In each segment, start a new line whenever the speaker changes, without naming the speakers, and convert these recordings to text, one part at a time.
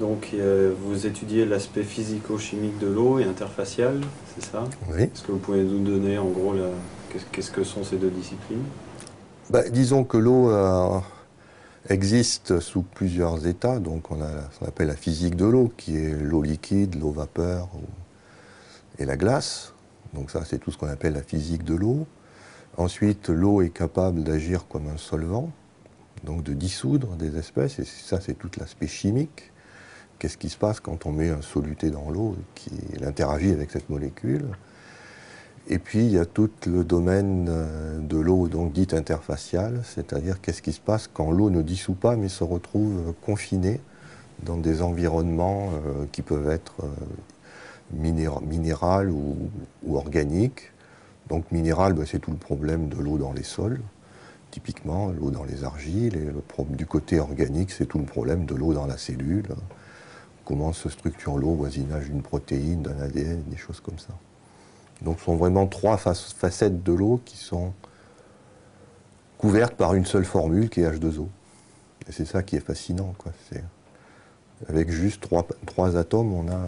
Donc vous étudiez l'aspect physico-chimique de l'eau et interfacial, c'est ça?
Oui.
Est-ce que vous pouvez nous donner en gros qu'est-ce que sont ces deux disciplines?
Disons que l'eau existe sous plusieurs états. Donc on a ce qu'on appelle la physique de l'eau, qui est l'eau liquide, l'eau vapeur et la glace. Donc ça, c'est tout ce qu'on appelle la physique de l'eau. Ensuite, l'eau est capable d'agir comme un solvant, donc de dissoudre des espèces, et ça, c'est tout l'aspect chimique. Qu'est-ce qui se passe quand on met un soluté dans l'eau qui interagit avec cette molécule? Et puis, il y a tout le domaine de l'eau, donc dite interfaciale, c'est-à-dire qu'est-ce qui se passe quand l'eau ne dissout pas, mais se retrouve confinée dans des environnements qui peuvent être minéral ou organique. Donc minéral, c'est tout le problème de l'eau dans les sols, typiquement l'eau dans les argiles, et du côté organique, c'est tout le problème de l'eau dans la cellule, comment se structure l'eau, voisinage d'une protéine, d'un ADN, des choses comme ça. Donc ce sont vraiment trois facettes de l'eau qui sont couvertes par une seule formule qui est H2O. Et c'est ça qui est fascinant, quoi. Avec juste trois atomes, on a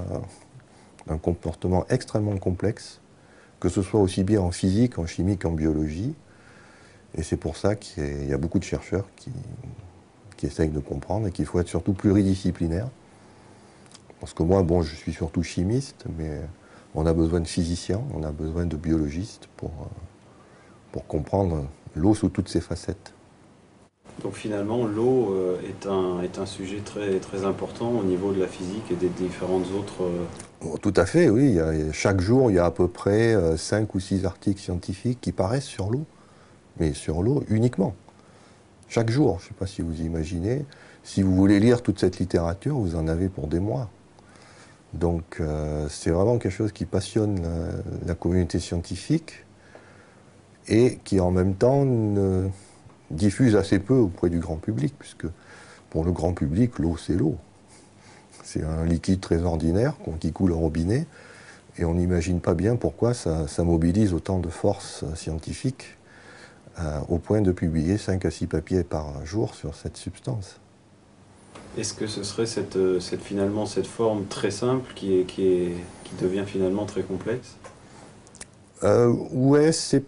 un comportement extrêmement complexe, que ce soit aussi bien en physique, en chimie qu'en biologie. Et c'est pour ça qu'il y a beaucoup de chercheurs qui essayent de comprendre et qu'il faut être surtout pluridisciplinaire. Parce que moi, je suis surtout chimiste, mais on a besoin de physiciens, on a besoin de biologistes pour comprendre l'eau sous toutes ses facettes.
Donc finalement, l'eau est un sujet très, très important au niveau de la physique et des différentes autres...
Tout à fait, oui. Chaque jour, il y a à peu près 5 ou 6 articles scientifiques qui paraissent sur l'eau, mais sur l'eau uniquement. Chaque jour, je ne sais pas si vous imaginez. Si vous voulez lire toute cette littérature, vous en avez pour des mois. Donc c'est vraiment quelque chose qui passionne la communauté scientifique et qui en même temps diffuse assez peu auprès du grand public, puisque pour le grand public, l'eau c'est l'eau. C'est un liquide très ordinaire qui coule au robinet, et on n'imagine pas bien pourquoi ça mobilise autant de forces scientifiques au point de publier 5 à 6 papiers par jour sur cette substance.
Est-ce que ce serait finalement cette forme très simple qui devient finalement très complexe?
Ouais, c'est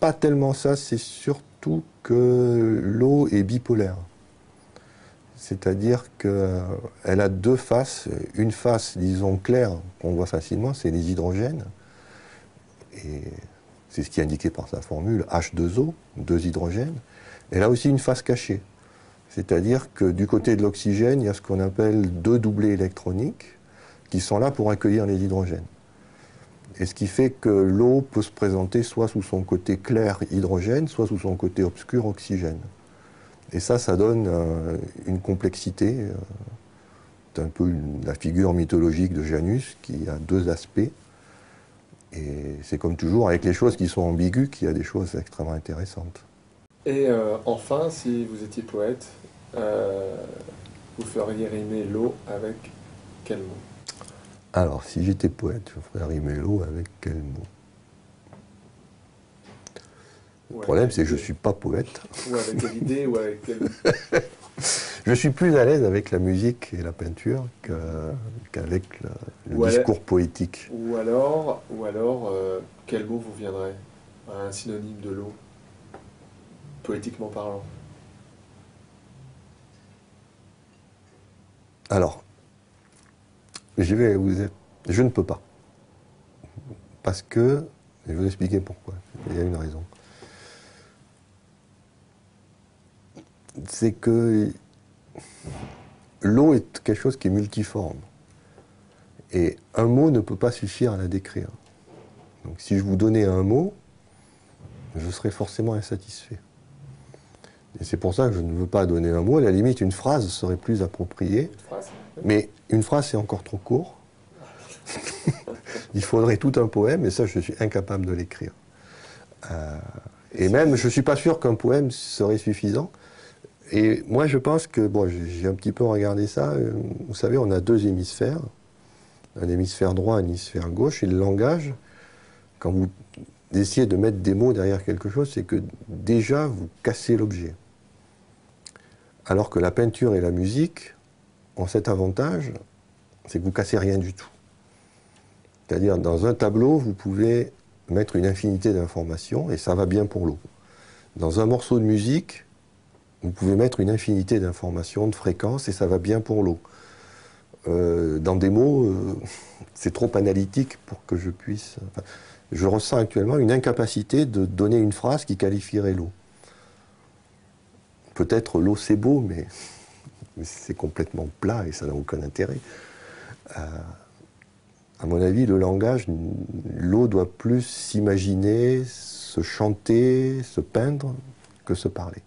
pas tellement ça, c'est surtout que l'eau est bipolaire. C'est-à-dire qu'elle a deux faces. Une face, disons, claire, qu'on voit facilement, c'est les hydrogènes. Et c'est ce qui est indiqué par sa formule, H2O, deux hydrogènes. Elle a aussi une face cachée. C'est-à-dire que du côté de l'oxygène, il y a ce qu'on appelle deux doublés électroniques qui sont là pour accueillir les hydrogènes. Et ce qui fait que l'eau peut se présenter soit sous son côté clair hydrogène, soit sous son côté obscur oxygène. Et ça donne une complexité. C'est un peu la figure mythologique de Janus qui a deux aspects. Et c'est comme toujours avec les choses qui sont ambiguës qu'il y a des choses extrêmement intéressantes.
Et enfin, si vous étiez poète, vous feriez rimer l'eau avec quel mot?
Alors, si j'étais poète, je ferais rimer l'eau avec quel mot? Le problème, c'est que je ne suis pas poète.
Ou avec quelle idée, ou avec quel...
Je suis plus à l'aise avec la musique et la peinture qu'avec le discours poétique.
Ou alors quel mot vous viendrait à un synonyme de l'eau, poétiquement parlant?
Alors, je ne peux pas. Parce que, je vais vous expliquer pourquoi. Il y a une raison. C'est que l'eau est quelque chose qui est multiforme. Et un mot ne peut pas suffire à la décrire. Donc si je vous donnais un mot, je serais forcément insatisfait. Et c'est pour ça que je ne veux pas donner un mot. À la limite, une phrase serait plus appropriée.
Une phrase.
Mais une phrase, c'est encore trop court. Il faudrait tout un poème, et ça, je suis incapable de l'écrire. Et même, je ne suis pas sûr qu'un poème serait suffisant. Et moi, je pense que, j'ai un petit peu regardé ça. Vous savez, on a deux hémisphères. Un hémisphère droit, un hémisphère gauche. Et le langage, quand vous essayez de mettre des mots derrière quelque chose, c'est que déjà, vous cassez l'objet. Alors que la peinture et la musique, ont cet avantage, c'est que vous cassez rien du tout. C'est-à-dire, dans un tableau, vous pouvez mettre une infinité d'informations et ça va bien pour l'eau. Dans un morceau de musique, vous pouvez mettre une infinité d'informations, de fréquences et ça va bien pour l'eau. Dans des mots, c'est trop analytique pour que je puisse... Enfin, je ressens actuellement une incapacité de donner une phrase qui qualifierait l'eau. Peut-être l'eau c'est beau, mais c'est complètement plat et ça n'a aucun intérêt. À mon avis, le langage, l'eau doit plus s'imaginer, se chanter, se peindre que se parler.